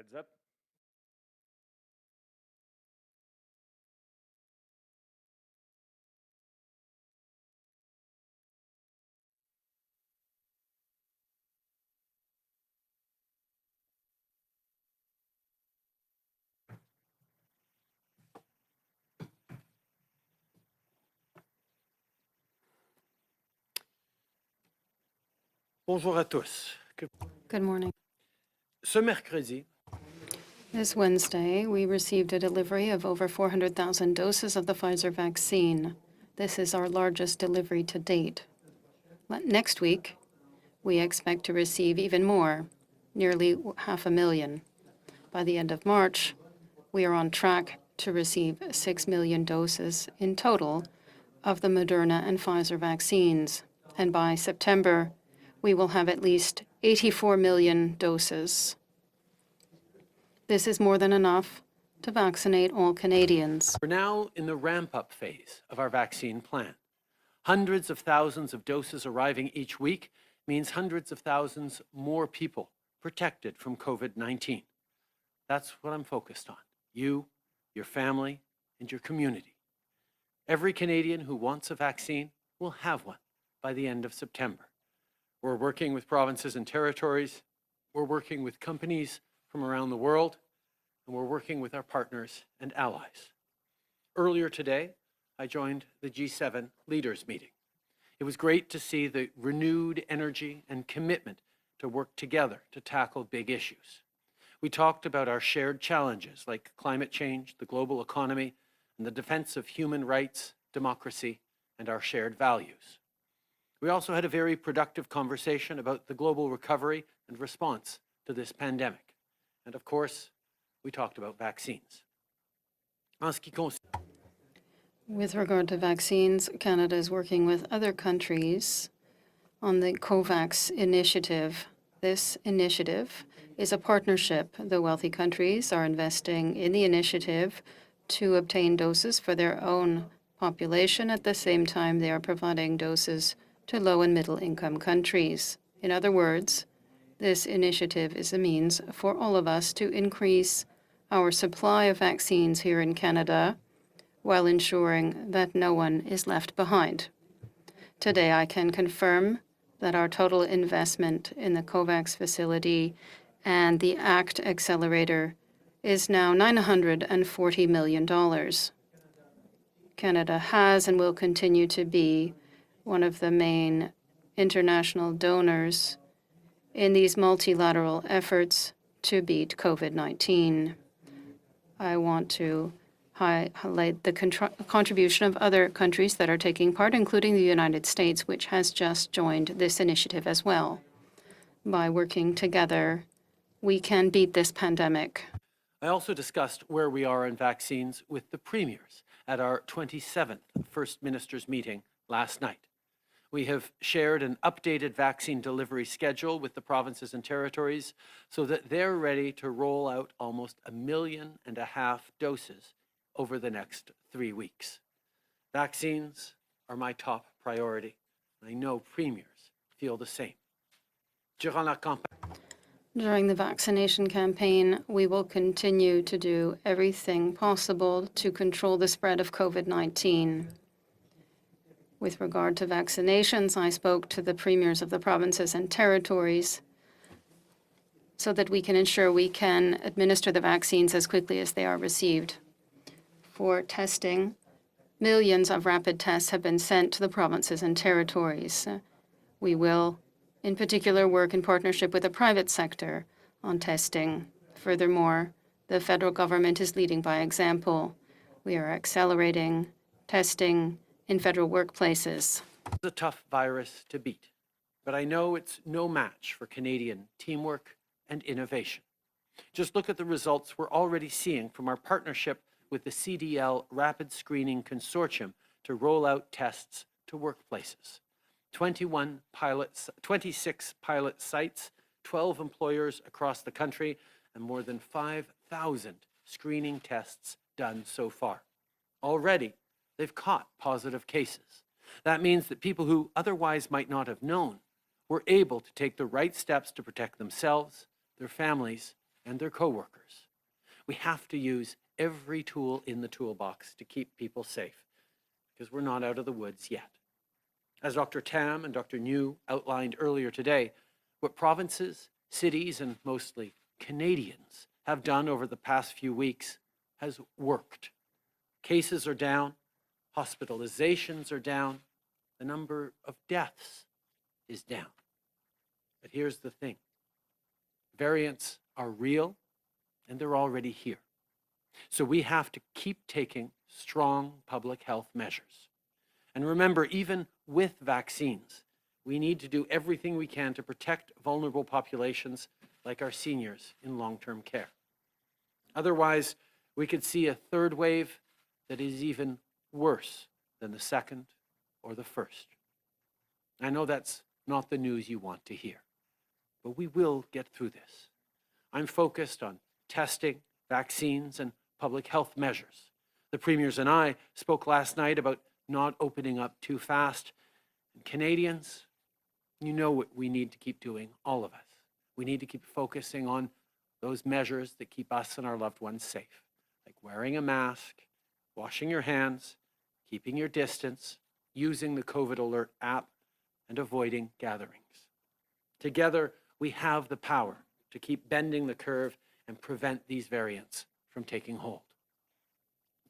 Heads up. Bonjour à tous. Good morning. Ce mercredi, This Wednesday, we received a delivery of over 400,000 doses of the Pfizer vaccine. This is our largest delivery to date. Next week, we expect to receive even more, nearly 500,000. By the end of March, we are on track to receive 6 million doses in total of the Moderna and Pfizer vaccines. And by September, we will have at least 84 million doses. This is more than enough to vaccinate all Canadians. we're now in the ramp-up phase of our vaccine plan. Hundreds of thousands of doses arriving each week means hundreds of thousands more people protected from COVID-19. That's what I'm focused on. You, your family, and your community. Every Canadian who wants a vaccine will have one by the end of September. We're working with provinces and territories. We're working with companies from around the world, and we're working with our partners and allies. Earlier today, I joined the G7 leaders meeting. It was great to see the renewed energy and commitment to work together to tackle big issues. We talked about our shared challenges like climate change, the global economy, and the defense of human rights, democracy, and our shared values. We also had a very productive conversation about the global recovery and response to this pandemic. And of course, we talked about vaccines. With regard to vaccines, Canada is working with other countries on the Kovacs initiative. This initiative is a partnership. The wealthy countries are investing in the initiative to obtain doses for their own population. At the same time, they are providing doses to low and middle income countries. In other words, this initiative is a means for all of us to increase our supply of vaccines here in Canada while ensuring that no one is left behind. Today, I can confirm that our total investment in the Kovacs facility and the ACT accelerator is now $940 million. Canada has and will continue to be one of the main international donors in these multilateral efforts to beat COVID-19. I want to highlight the contribution of other countries that are taking part, including the United States, which has just joined this initiative as well. By working together, we can beat this pandemic. I also discussed where we are in vaccines with the premiers at our 27th First Ministers meeting last night. We have shared an updated vaccine delivery schedule with the provinces and territories so that they're ready to roll out almost 1.5 million doses over the next 3 weeks. Vaccines are my top priority. I know premiers feel the same. During the vaccination campaign, we will continue to do everything possible to control the spread of COVID-19. With regard to vaccinations, I spoke to the premiers of the provinces and territories so that we can ensure we can administer the vaccines as quickly as they are received. For testing, millions of rapid tests have been sent to the provinces and territories. We will, in particular, work in partnership with the private sector on testing. Furthermore, the federal government is leading by example. We are accelerating testing in federal workplaces. It's a tough virus to beat, but I know it's no match for Canadian teamwork and innovation. Just look at the results we're already seeing from our partnership with the CDL Rapid Screening Consortium to roll out tests to workplaces. 26 pilot sites, 12 employers across the country, and more than 5,000 screening tests done so far. Already, they've caught positive cases. That means that people who otherwise might not have known were able to take the right steps to protect themselves, their families, and their coworkers. We have to use every tool in the toolbox to keep people safe, because we're not out of the woods yet. As Dr. Tam and Dr. New outlined earlier today, what provinces, cities, and mostly Canadians have done over the past few weeks has worked. Cases are down, hospitalizations are down, the number of deaths is down. But here's the thing. Variants are real, and they're already here. So we have to keep taking strong public health measures. And remember, even with vaccines, we need to do everything we can to protect vulnerable populations like our seniors in long-term care. Otherwise, we could see a third wave that is even worse than the second or the first. I know that's not the news you want to hear, but we will get through this. I'm focused on testing, vaccines, and public health measures. The premiers and I spoke last night about not opening up too fast. And Canadians, you know what we need to keep doing, all of us. We need to keep focusing on those measures that keep us and our loved ones safe, like wearing a mask, washing your hands, keeping your distance, using the COVID Alert app, and avoiding gatherings. Together, we have the power to keep bending the curve and prevent these variants from taking hold.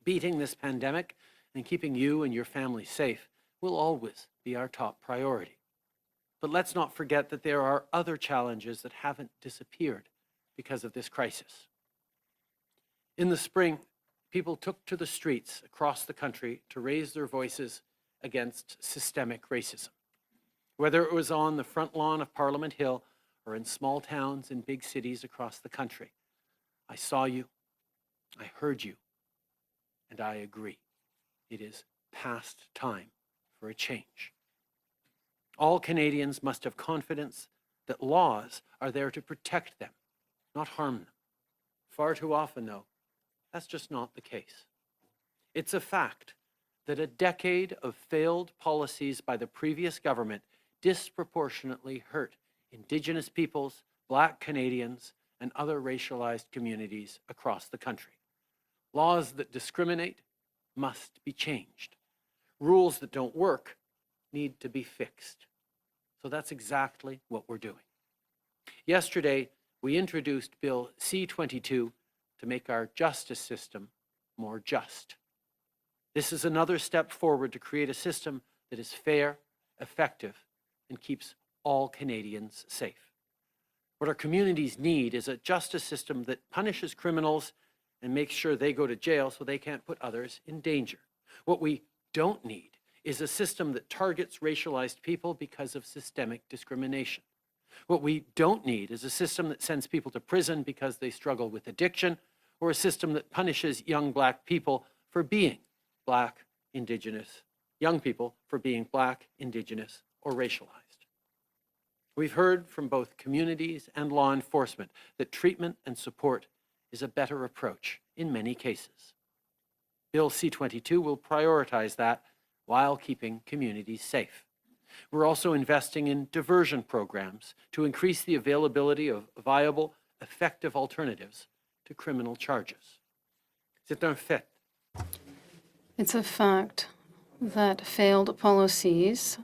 Beating this pandemic and keeping you and your family safe will always be our top priority. But let's not forget that there are other challenges that haven't disappeared because of this crisis. In the spring, people took to the streets across the country to raise their voices against systemic racism. Whether it was on the front lawn of Parliament Hill or in small towns and big cities across the country, I saw you, I heard you, and I agree. It is past time for a change. All Canadians must have confidence that laws are there to protect them, not harm them. Far too often, though, that's just not the case. It's a fact that a decade of failed policies by the previous government disproportionately hurt Indigenous peoples, Black Canadians, and other racialized communities across the country. Laws that discriminate must be changed. Rules that don't work need to be fixed. So that's exactly what we're doing. Yesterday, we introduced Bill C-22 to make our justice system more just. This is another step forward to create a system that is fair, effective, and keeps all Canadians safe. What our communities need is a justice system that punishes criminals and makes sure they go to jail so they can't put others in danger. What we don't need is a system that targets racialized people because of systemic discrimination. What we don't need is a system that sends people to prison because they struggle with addiction, or a system that punishes young Black people for being Black, Indigenous, young people for being Black, Indigenous, or racialized. We've heard from both communities and law enforcement that treatment and support is a better approach in many cases. Bill C-22 will prioritize that while keeping communities safe. We're also investing in diversion programs to increase the availability of viable, effective alternatives to criminal charges. C'est un fait. It's a fact that failed policies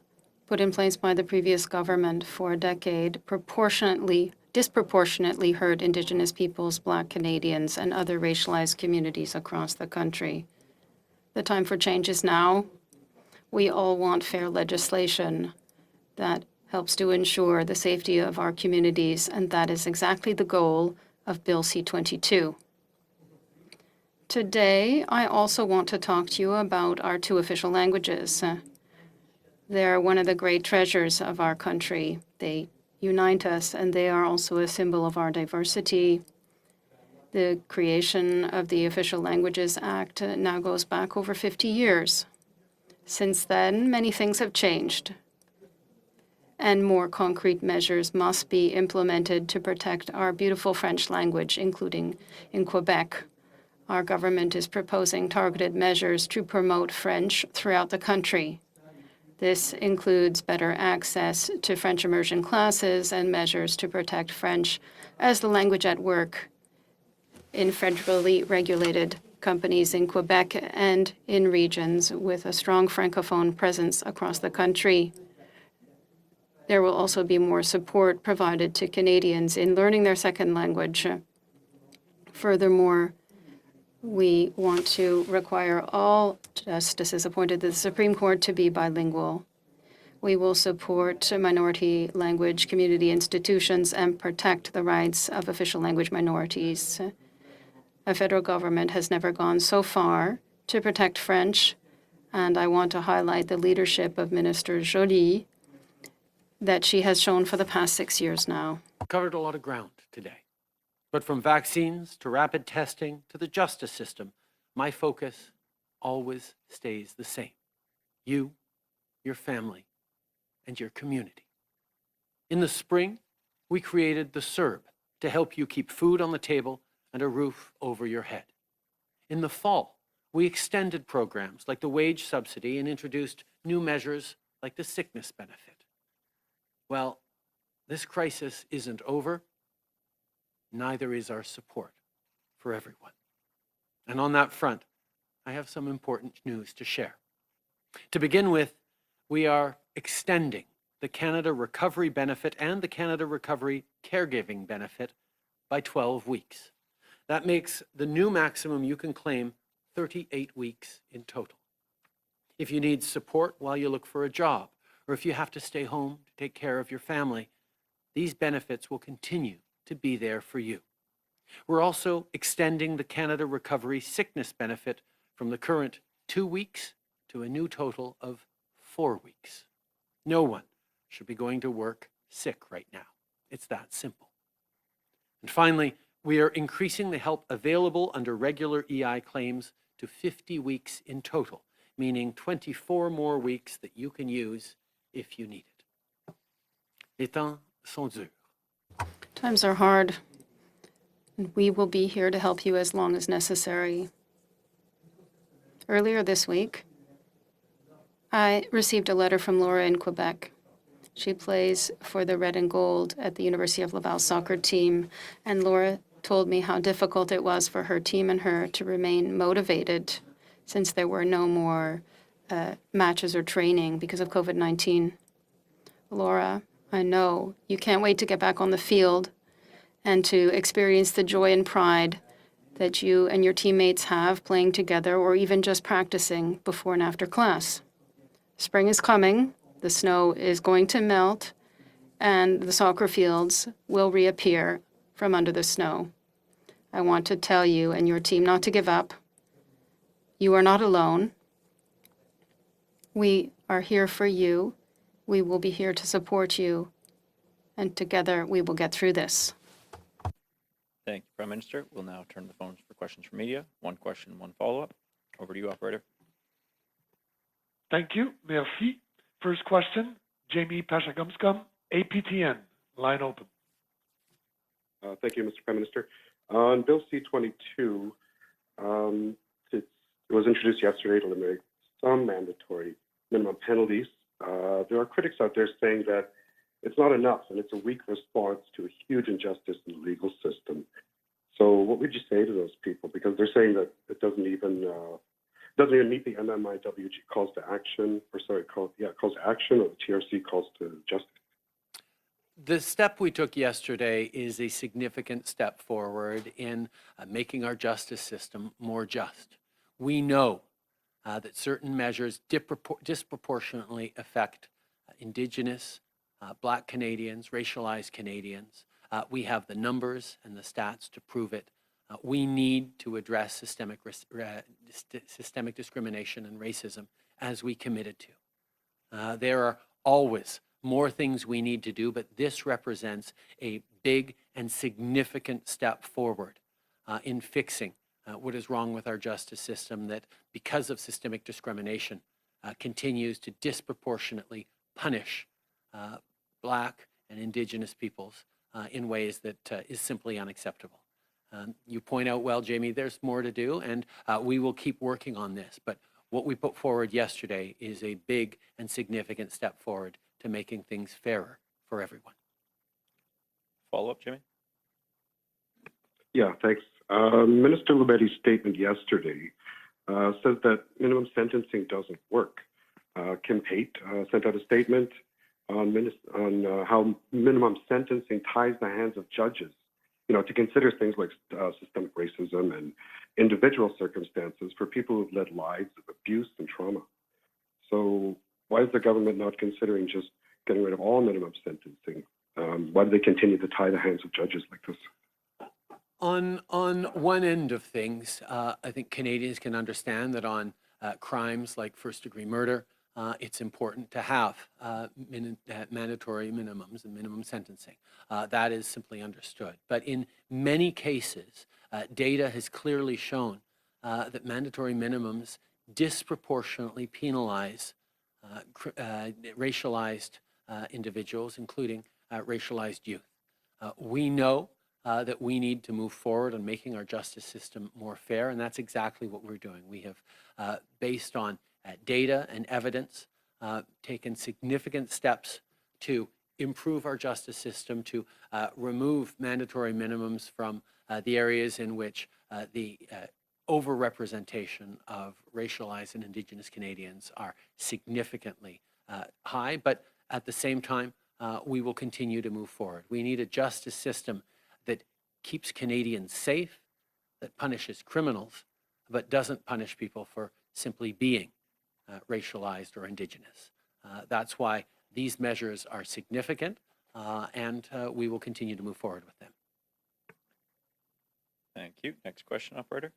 put in place by the previous government for a decade disproportionately hurt Indigenous peoples, Black Canadians, and other racialized communities across the country. The time for change is now. We all want fair legislation that helps to ensure the safety of our communities, and that is exactly the goal of Bill C-22. Today, I also want to talk to you about our two official languages. They're one of the great treasures of our country. They unite us, and they are also a symbol of our diversity. The creation of the Official Languages Act now goes back over 50 years. Since then, many things have changed, and more concrete measures must be implemented to protect our beautiful French language, including in Quebec. Our government is proposing targeted measures to promote French throughout the country. This includes better access to French immersion classes and measures to protect French as the language at work in federally regulated companies in Quebec and in regions with a strong Francophone presence across the country. There will also be more support provided to Canadians in learning their second language. Furthermore, we want to require all justices appointed to the Supreme Court to be bilingual. We will support minority language community institutions and protect the rights of official language minorities. A federal government has never gone so far to protect French, and I want to highlight the leadership of Minister Joly that she has shown for the past 6 years now. Covered a lot of ground today. But from vaccines to rapid testing to the justice system, my focus always stays the same. You, your family, and your community. In the spring, we created the CERB to help you keep food on the table and a roof over your head. In the fall, we extended programs like the wage subsidy and introduced new measures like the sickness benefit. Well, this crisis isn't over. Neither is our support for everyone. And on that front, I have some important news to share. To begin with, we are extending the Canada Recovery Benefit and the Canada Recovery Caregiving Benefit by 12 weeks. That makes the new maximum you can claim 38 weeks in total. If you need support while you look for a job, or if you have to stay home to take care of your family, these benefits will continue to be there for you. We're also extending the Canada Recovery Sickness Benefit from the current 2 weeks to a new total of 4 weeks. No one should be going to work sick right now. It's that simple. And finally, we are increasing the help available under regular EI claims to 50 weeks in total, meaning 24 more weeks that you can use if you need it. Les temps sont durs. Times are hard, and we will be here to help you as long as necessary. Earlier this week, I received a letter from Laura in Quebec. She plays for the Red and Gold at the University of Laval soccer team, and Laura told me how difficult it was for her team and her to remain motivated since there were no more matches or training because of COVID-19. Laura, I know you can't wait to get back on the field and to experience the joy and pride that you and your teammates have playing together or even just practicing before and after class. Spring is coming, the snow is going to melt, and the soccer fields will reappear from under the snow. I want to tell you and your team not to give up. You are not alone. We are here for you. We will be here to support you, and together we will get through this. Thank you, Prime Minister. We'll now turn the phones for questions from media. One question, one follow-up. Over to you, operator. Thank you. Merci. First question, Jamie Pashagumskum, APTN. Line open. Thank you, Mr. Prime Minister. On Bill C-22, it was introduced yesterday to eliminate some mandatory minimum penalties. There are critics out there saying that it's not enough and it's a weak response to a huge injustice in the legal system. So what would you say to those people? Because they're saying that it doesn't even meet the MMIWG calls to action, calls to action, or the TRC calls to justice. The step we took yesterday is a significant step forward in making our justice system more just. We know that certain measures disproportionately affect Indigenous, Black Canadians, racialized Canadians. We have the numbers and the stats to prove it. We need to address systemic discrimination and racism as we committed to. There are always more things we need to do, but this represents a big and significant step forward in fixing what is wrong with our justice system that, because of systemic discrimination, continues to disproportionately punish Black and Indigenous peoples in ways that is simply unacceptable. You point out well, Jamie, there's more to do, and we will keep working on this. But what we put forward yesterday is a big and significant step forward to making things fairer for everyone. Follow-up, Jimmy? Yeah, thanks. Minister Lebeddy's statement yesterday says that minimum sentencing doesn't work. Kim Pate sent out a statement on how minimum sentencing ties the hands of judges, to consider things like systemic racism and individual circumstances for people who've led lives of abuse and trauma. So why is the government not considering just getting rid of all minimum sentencing? Why do they continue to tie the hands of judges like this? On one end of things, I think Canadians can understand that on crimes like first-degree murder, it's important to have mandatory minimums and minimum sentencing. That is simply understood. But in many cases, data has clearly shown that mandatory minimums disproportionately penalize racialized individuals, including racialized youth. We know that we need to move forward on making our justice system more fair, and that's exactly what we're doing. We have, based on data and evidence, taken significant steps to improve our justice system, to remove mandatory minimums from the areas in which the overrepresentation of racialized and Indigenous Canadians are significantly high, but at the same time, we will continue to move forward. We need a justice system that keeps Canadians safe, that punishes criminals, but doesn't punish people for simply being racialized or Indigenous. That's why these measures are significant, and we will continue to move forward with them. Thank you. Next question, operator.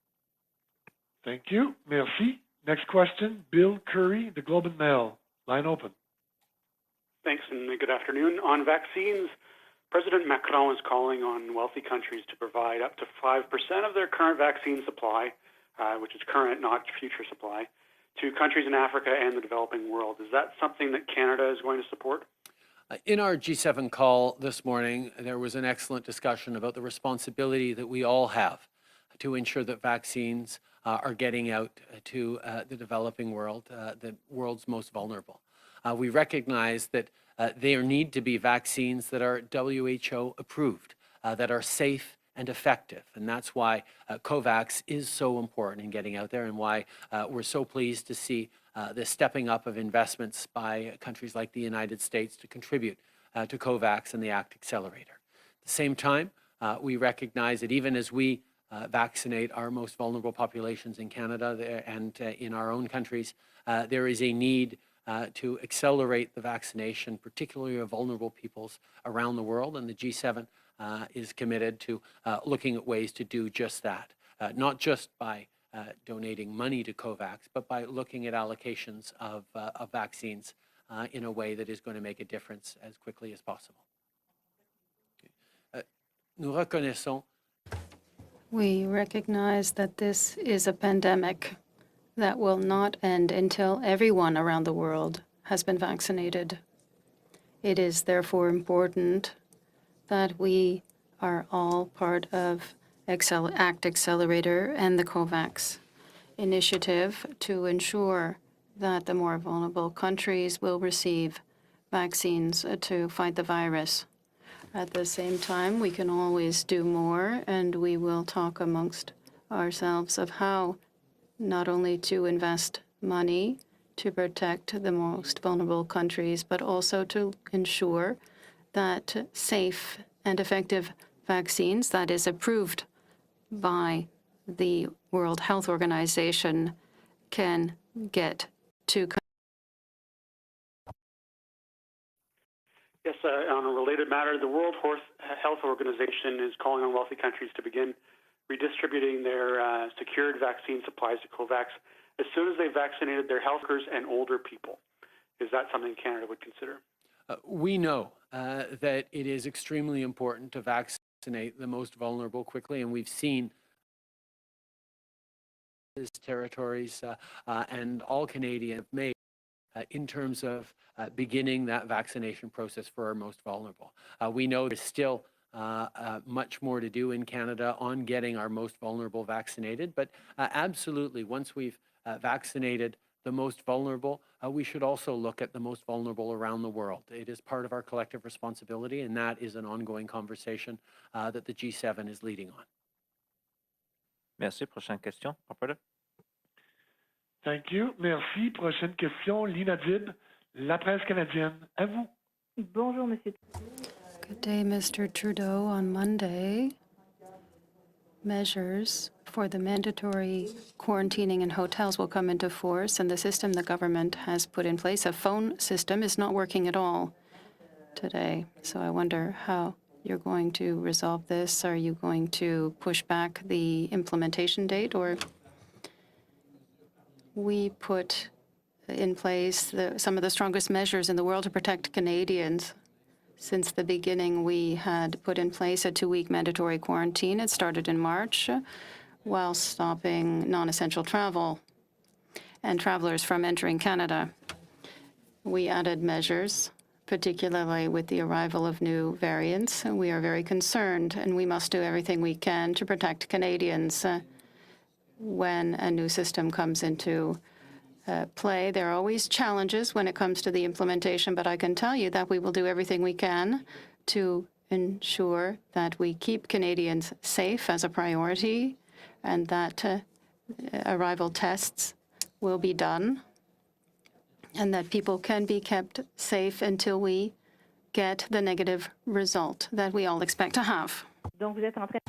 Thank you. Merci. Next question, Bill Curry, the Globe and Mail. Line open. Thanks, and good afternoon. On vaccines, President Macron is calling on wealthy countries to provide up to 5% of their current vaccine supply, which is current, not future supply, to countries in Africa and the developing world. Is that something that Canada is going to support? In our G7 call this morning, there was an excellent discussion about the responsibility that we all have to ensure that vaccines are getting out to the developing world, the world's most vulnerable. We recognize that there need to be vaccines that are WHO approved, that are safe and effective. And that's why Kovacs is so important in getting out there, and why we're so pleased to see the stepping up of investments by countries like the United States to contribute to Kovacs and the ACT Accelerator. At the same time, we recognize that even as we vaccinate our most vulnerable populations in Canada and in our own countries, there is a need to accelerate the vaccination, particularly of vulnerable peoples around the world, and the G7 is committed to looking at ways to do just that, not just by donating money to Kovacs, but by looking at allocations of vaccines in a way that is going to make a difference as quickly as possible. Nous reconnaissons. We recognize that this is a pandemic that will not end until everyone around the world has been vaccinated. It is therefore important that we are all part of ACT Accelerator and the Kovacs initiative to ensure that the more vulnerable countries will receive vaccines to fight the virus. At the same time, we can always do more, and we will talk amongst ourselves of how not only to invest money to protect the most vulnerable countries, but also to ensure that safe and effective vaccines that is approved by the World Health Organization can get to. Yes, on a related matter, the World Health Organization is calling on wealthy countries to begin redistributing their secured vaccine supplies to Kovacs as soon as they've vaccinated their health workers and older people. Is that something Canada would consider? We know that it is extremely important to vaccinate the most vulnerable quickly, and we've seen territories and all Canadians have made in terms of beginning that vaccination process for our most vulnerable. We know there's still much more to do in Canada on getting our most vulnerable vaccinated, but absolutely, once we've vaccinated the most vulnerable, we should also look at the most vulnerable around the world. It is part of our collective responsibility, and that is an ongoing conversation that the G7 is leading on. Merci. Prochaine question. Operator. Thank you. Merci. Prochaine question, Lina Dib, La Presse canadienne. À vous. Bonjour, Monsieur. Good day, Mr. Trudeau. On Monday, measures for the mandatory quarantining in hotels will come into force, and the system the government has put in place, a phone system, is not working at all today. So I wonder how you're going to resolve this. Are you going to push back the implementation date, or we put in place some of the strongest measures in the world to protect Canadians? Since the beginning, we had put in place a 2-week mandatory quarantine. It started in March, while stopping non-essential travel and travelers from entering Canada. We added measures, particularly with the arrival of new variants. We are very concerned, and we must do everything we can to protect Canadians when a new system comes into play. There are always challenges when it comes to the implementation, but I can tell you that we will do everything we can to ensure that we keep Canadians safe as a priority, and that arrival tests will be done, and that people can be kept safe until we get the negative result that we all expect to have. Donc, vous êtes en train.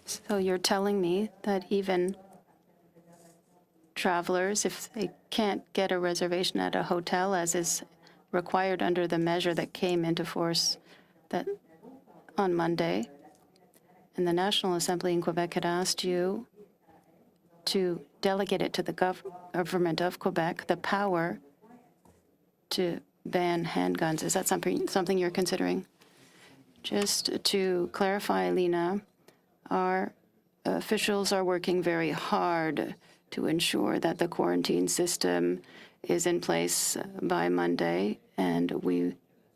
So you're telling me that even travelers, if they can't get a reservation at a hotel, as is required under the measure that came into force that on Monday, and the National Assembly in Quebec had asked you to delegate it to the government of Quebec the power to ban handguns. Is that something you're considering? Just to clarify, Lena, our officials are working very hard to ensure that the quarantine system is in place by Monday, and we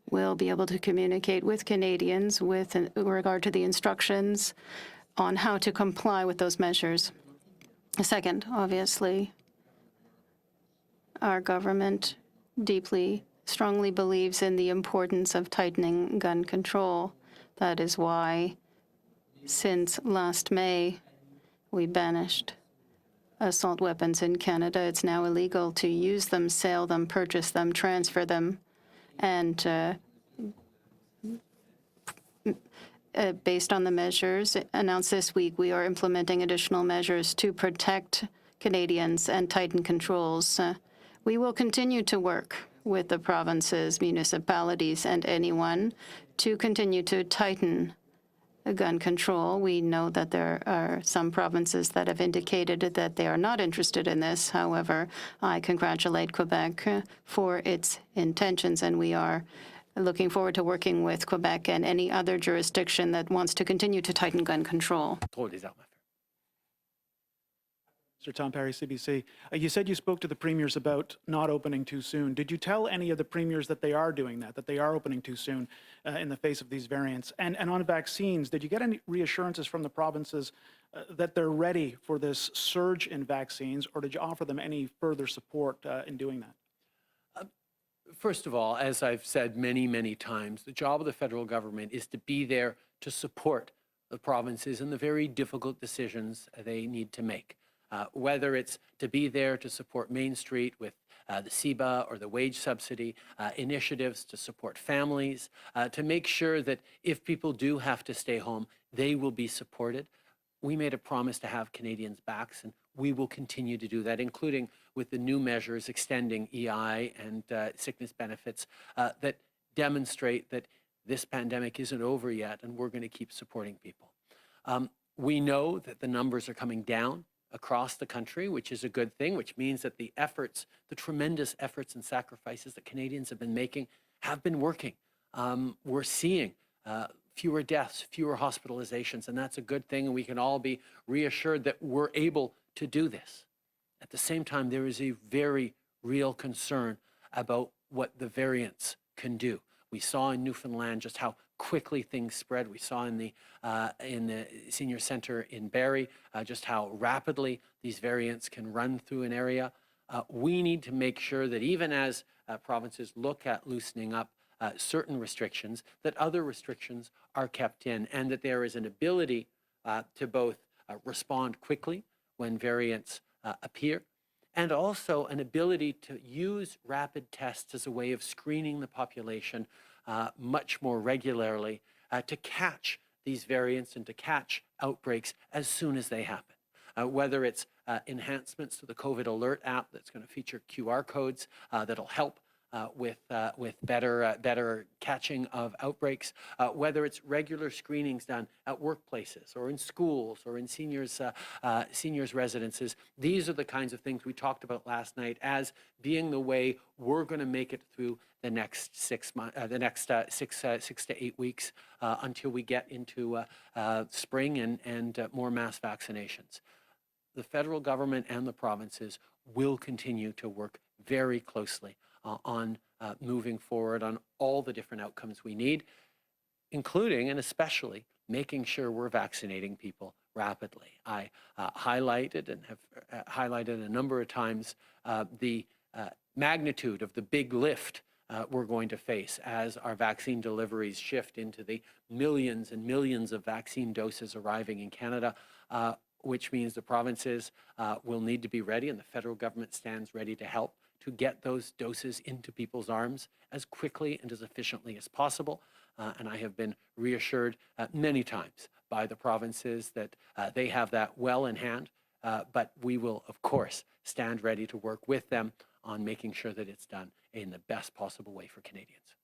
will be able to communicate with Canadians with regard to the instructions on how to comply with those measures. Second, obviously, our government deeply, strongly believes in the importance of tightening gun control. That is why, since last May, we banished assault weapons in Canada. It's now illegal to use them, sell them, purchase them, transfer them. And based on the measures announced this week, we are implementing additional measures to protect Canadians and tighten controls. We will continue to work with the provinces, municipalities, and anyone to continue to tighten gun control. We know that there are some provinces that have indicated that they are not interested in this. However, I congratulate Quebec for its intentions, and we are looking forward to working with Quebec and any other jurisdiction that wants to continue to tighten gun control. Sir Tom Perry, CBC. You said you spoke to the premiers about not opening too soon. Did you tell any of the premiers that they are doing that they are opening too soon in the face of these variants? And on vaccines, did you get any reassurances from the provinces that they're ready for this surge in vaccines, or did you offer them any further support in doing that? First of all, as I've said many, many times, the job of the federal government is to be there to support the provinces in the very difficult decisions they need to make. Whether it's to be there to support Main Street with the CEBA or the wage subsidy, initiatives to support families, to make sure that if people do have to stay home, they will be supported. We made a promise to have Canadians' backs, and we will continue to do that, including with the new measures extending EI and sickness benefits that demonstrate that this pandemic isn't over yet, and we're going to keep supporting people. We know that the numbers are coming down across the country, which is a good thing, which means that the efforts, the tremendous efforts and sacrifices that Canadians have been making have been working. We're seeing fewer deaths, fewer hospitalizations, and that's a good thing, and we can all be reassured that we're able to do this. At the same time, there is a very real concern about what the variants can do. We saw in Newfoundland just how quickly things spread. We saw in the senior center in Barrie just how rapidly these variants can run through an area. We need to make sure that even as provinces look at loosening up certain restrictions, that other restrictions are kept in, and that there is an ability to both respond quickly when variants appear, and also an ability to use rapid tests as a way of screening the population much more regularly to catch these variants and to catch outbreaks as soon as they happen. Whether it's enhancements to the COVID alert app that's going to feature QR codes that'll help with better catching of outbreaks, whether it's regular screenings done at workplaces or in schools or in seniors residences. These are the kinds of things we talked about last night as being the way we're going to make it through the next 6 months, six to 8 weeks until we get into spring and more mass vaccinations. The federal government and the provinces will continue to work very closely on moving forward on all the different outcomes we need, including and especially making sure we're vaccinating people rapidly. I highlighted and have highlighted a number of times the magnitude of the big lift we're going to face as our vaccine deliveries shift into the millions and millions of vaccine doses arriving in Canada, which means the provinces will need to be ready, and the federal government stands ready to help to get those doses into people's arms as quickly and as efficiently as possible. And I have been reassured many times by the provinces that they have that well in hand, but we will, of course, stand ready to work with them on making sure that it's done in the best possible way for Canadians.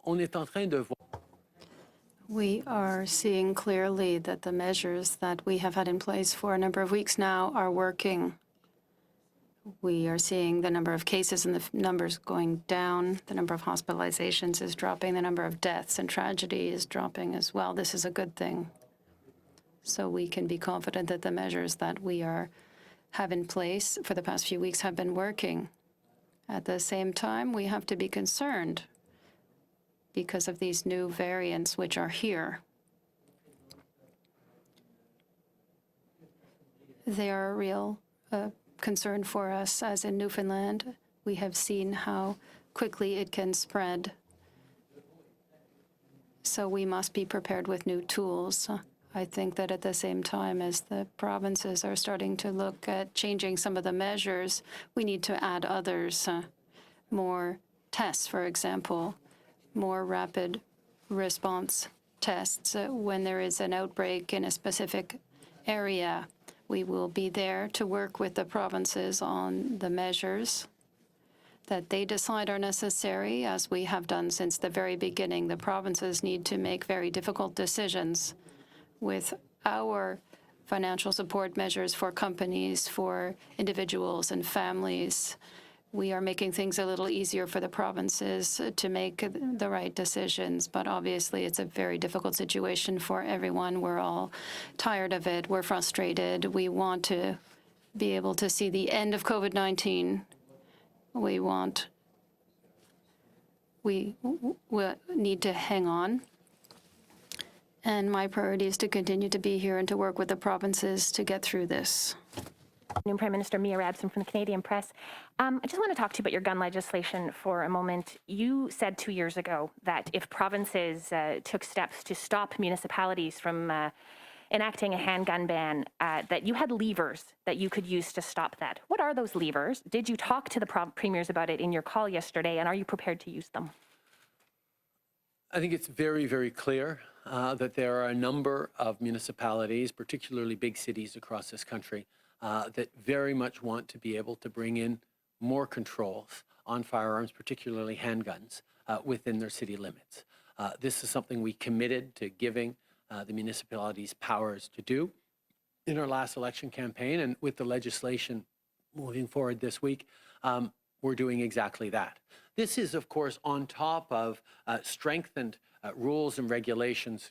On est en train de voir. We are seeing clearly that the measures that we have had in place for a number of weeks now are working. We are seeing the number of cases and the numbers going down. The number of hospitalizations is dropping. The number of deaths and tragedy is dropping as well. This is a good thing. So we can be confident that the measures that we have in place for the past few weeks have been working. At the same time, we have to be concerned because of these new variants which are here. They are a real concern for us, as in Newfoundland. We have seen how quickly it can spread. So we must be prepared with new tools. I think that at the same time as the provinces are starting to look at changing some of the measures, we need to add others. More tests, for example, more rapid response tests when there is an outbreak in a specific area. We will be there to work with the provinces on the measures that they decide are necessary, as we have done since the very beginning. The provinces need to make very difficult decisions with our financial support measures for companies, for individuals and families. We are making things a little easier for the provinces to make the right decisions, but obviously it's a very difficult situation for everyone. We're all tired of it. We're frustrated. We want to be able to see the end of COVID-19. We need to hang on. And my priority is to continue to be here and to work with the provinces to get through this. Prime Minister Mia Rabson from the Canadian Press. I just want to talk to you about your gun legislation for a moment. You said 2 years ago that if provinces took steps to stop municipalities from enacting a handgun ban, that you had levers that you could use to stop that. What are those levers? Did you talk to the premiers about it in your call yesterday, and are you prepared to use them? I think it's very, very clear that there are a number of municipalities, particularly big cities across this country, that very much want to be able to bring in more controls on firearms, particularly handguns, within their city limits. This is something we committed to giving the municipalities powers to do in our last election campaign, and with the legislation moving forward this week, we're doing exactly that. This is, of course, on top of strengthened rules and regulations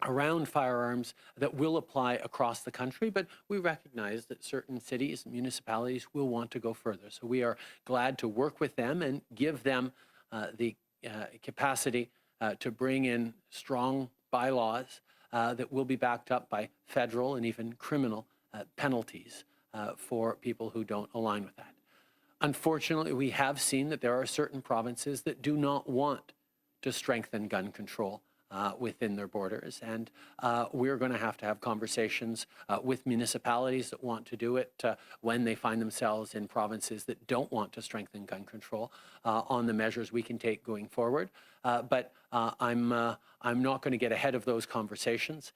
around firearms that will apply across the country, but we recognize that certain cities and municipalities will want to go further. So we are glad to work with them and give them the capacity to bring in strong bylaws that will be backed up by federal and even criminal penalties for people who don't align with that. Unfortunately, we have seen that there are certain provinces that do not want to strengthen gun control within their borders. And we're going to have conversations with municipalities that want to do it when they find themselves in provinces that don't want to strengthen gun control on the measures we can take going forward. But I'm not going to get ahead of those conversations.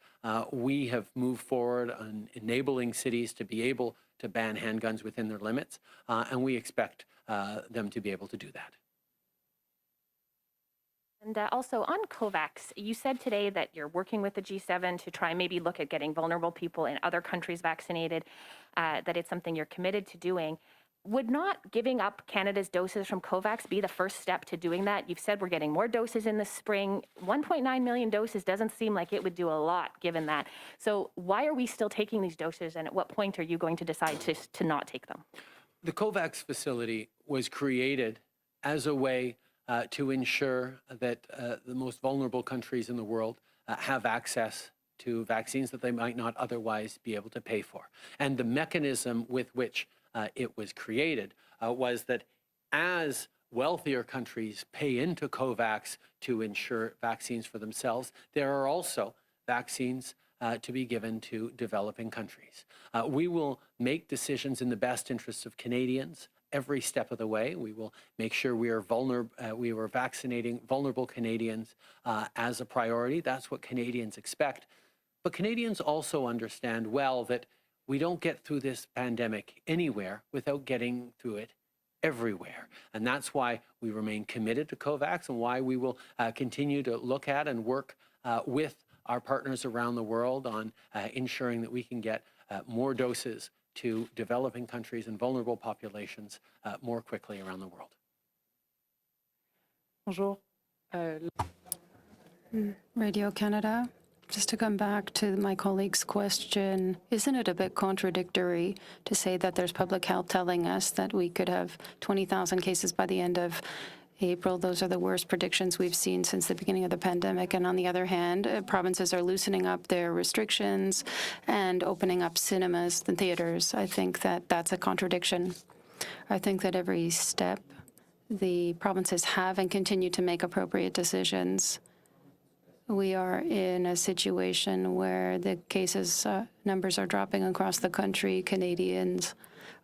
We have moved forward on enabling cities to be able to ban handguns within their limits, and we expect them to be able to do that. And also on Kovacs, you said today that you're working with the G7 to try and maybe look at getting vulnerable people in other countries vaccinated, that it's something you're committed to doing. Would not giving up Canada's doses from Kovacs be the first step to doing that? You've said we're getting more doses in the spring. 1.9 million doses doesn't seem like it would do a lot given that. So why are we still taking these doses, and at what point are you going to decide to not take them? The Kovacs facility was created as a way to ensure that the most vulnerable countries in the world have access to vaccines that they might not otherwise be able to pay for. And the mechanism with which it was created was that as wealthier countries pay into Kovacs to ensure vaccines for themselves, there are also vaccines to be given to developing countries. We will make decisions in the best interests of Canadians every step of the way. We will make sure we are vaccinating vulnerable Canadians as a priority. That's what Canadians expect. But Canadians also understand well that we don't get through this pandemic anywhere without getting through it everywhere. And that's why we remain committed to Kovacs and why we will continue to look at and work with our partners around the world on ensuring that we can get more doses to developing countries and vulnerable populations more quickly around the world. Bonjour. Radio Canada. Just to come back to my colleague's question, isn't it a bit contradictory to say that there's public health telling us that we could have 20,000 cases by the end of April? Those are the worst predictions we've seen since the beginning of the pandemic. And on the other hand, provinces are loosening up their restrictions and opening up cinemas and theaters. I think that that's a contradiction. I think that every step the provinces have and continue to make appropriate decisions. We are in a situation where the cases numbers are dropping across the country. Canadians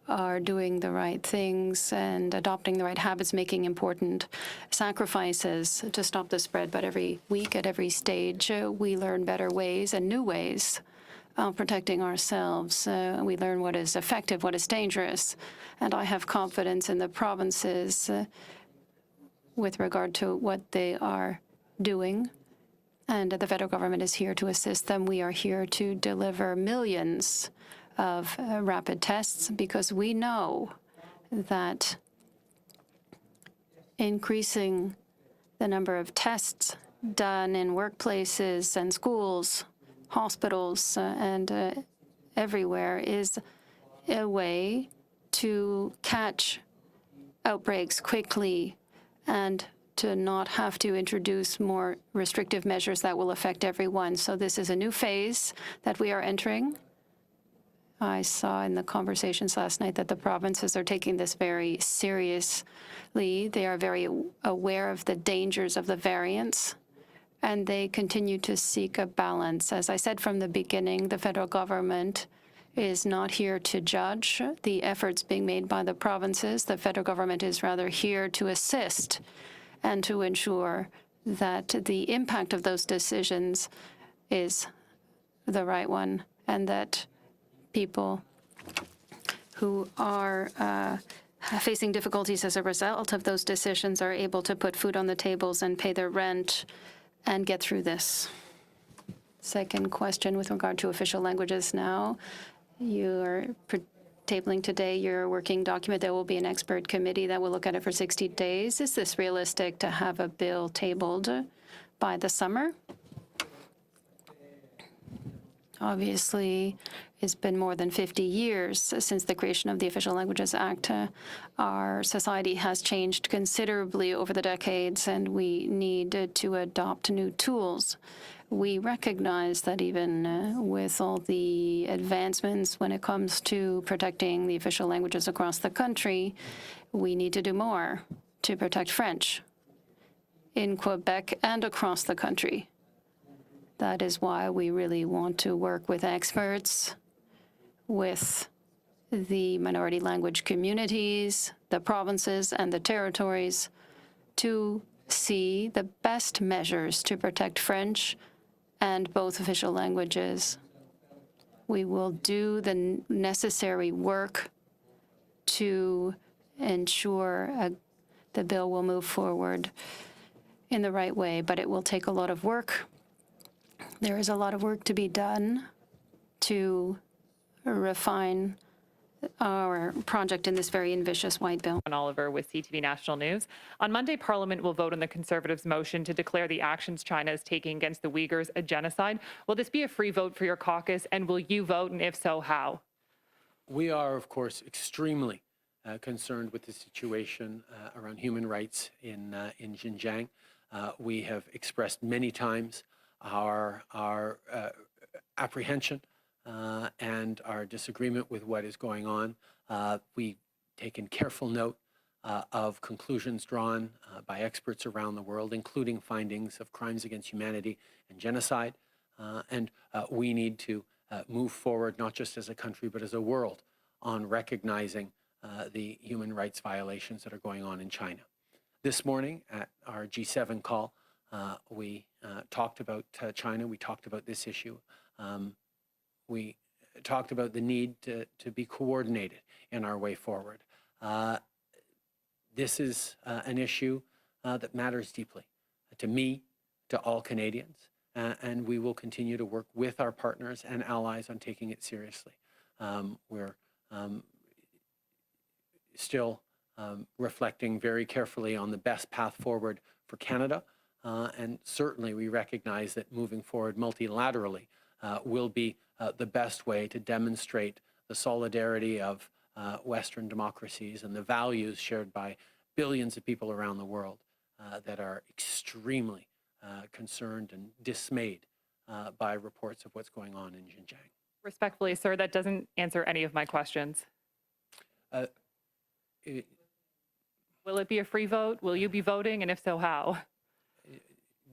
are doing the right things and adopting the right habits, making important sacrifices to stop the spread. But every week, at every stage, we learn better ways and new ways of protecting ourselves. We learn what is effective, what is dangerous. And I have confidence in the provinces with regard to what they are doing. And the federal government is here to assist them. We are here to deliver millions of rapid tests because we know that increasing the number of tests done in workplaces and schools, hospitals, and everywhere is a way to catch outbreaks quickly and to not have to introduce more restrictive measures that will affect everyone. So this is a new phase that we are entering. I saw in the conversations last night that the provinces are taking this very seriously. They are very aware of the dangers of the variants, and they continue to seek a balance. As I said from the beginning, the federal government is not here to judge the efforts being made by the provinces. The federal government is rather here to assist and to ensure that the impact of those decisions is the right one, and that people who are facing difficulties as a result of those decisions are able to put food on the tables and pay their rent and get through this. Second question with regard to official languages now. You're tabling today your working document. There will be an expert committee that will look at it for 60 days. Is this realistic to have a bill tabled by the summer? Obviously, it's been more than 50 years since the creation of the Official Languages Act. Our society has changed considerably over the decades, and we need to adopt new tools. We recognize that even with all the advancements when it comes to protecting the official languages across the country, we need to do more to protect French. in Quebec and across the country. That is why we really want to work with experts, with the minority language communities, the provinces and the territories to see the best measures to protect French and both official languages. We will do the necessary work to ensure the bill will move forward in the right way, but it will take a lot of work. There is a lot of work to be done to refine our project in this very ambitious white bill. Oliver with CTV National News. On Monday, Parliament will vote on the Conservatives' motion to declare the actions China is taking against the Uyghurs a genocide. Will this be a free vote for your caucus, and will you vote, and if so, how? We are, of course, extremely concerned with the situation around human rights in Xinjiang. We have expressed many times our apprehension and our disagreement with what is going on. We've taken careful note of conclusions drawn by experts around the world, including findings of crimes against humanity and genocide. And we need to move forward, not just as a country, but as a world, on recognizing the human rights violations that are going on in China. This morning at our G7 call, we talked about China. We talked about this issue. We talked about the need to be coordinated in our way forward. This is an issue that matters deeply to me, to all Canadians, and we will continue to work with our partners and allies on taking it seriously. We're still reflecting very carefully on the best path forward for Canada, and certainly we recognize that moving forward multilaterally will be the best way to demonstrate the solidarity of Western democracies and the values shared by billions of people around the world that are extremely concerned and dismayed by reports of what's going on in Xinjiang. Respectfully, sir, that doesn't answer any of my questions. Will it be a free vote? Will you be voting? And if so, how?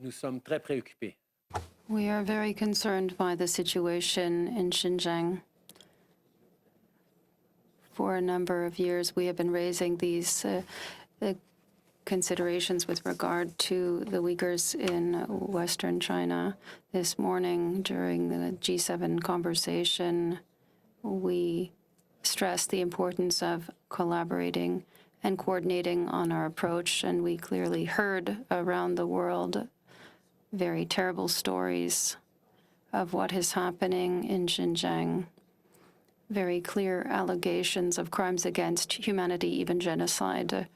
Nous sommes très préoccupés. We are very concerned by the situation in Xinjiang. For a number of years, we have been raising these considerations with regard to the Uyghurs in Western China. This morning, during the G7 conversation, we stressed the importance of collaborating and coordinating on our approach, and we clearly heard around the world very terrible stories of what is happening in Xinjiang. Very clear allegations of crimes against humanity, even genocide.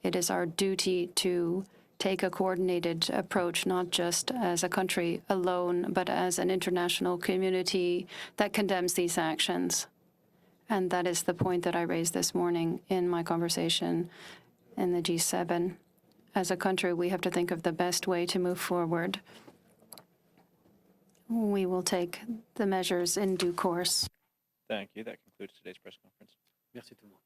It is our duty to take a coordinated approach, not just as a country alone, but as an international community that condemns these actions. And that is the point that I raised this morning in my conversation in the G7. As a country, we have to think of the best way to move forward. We will take the measures in due course. Thank you. That concludes today's press conference. Merci tout le monde.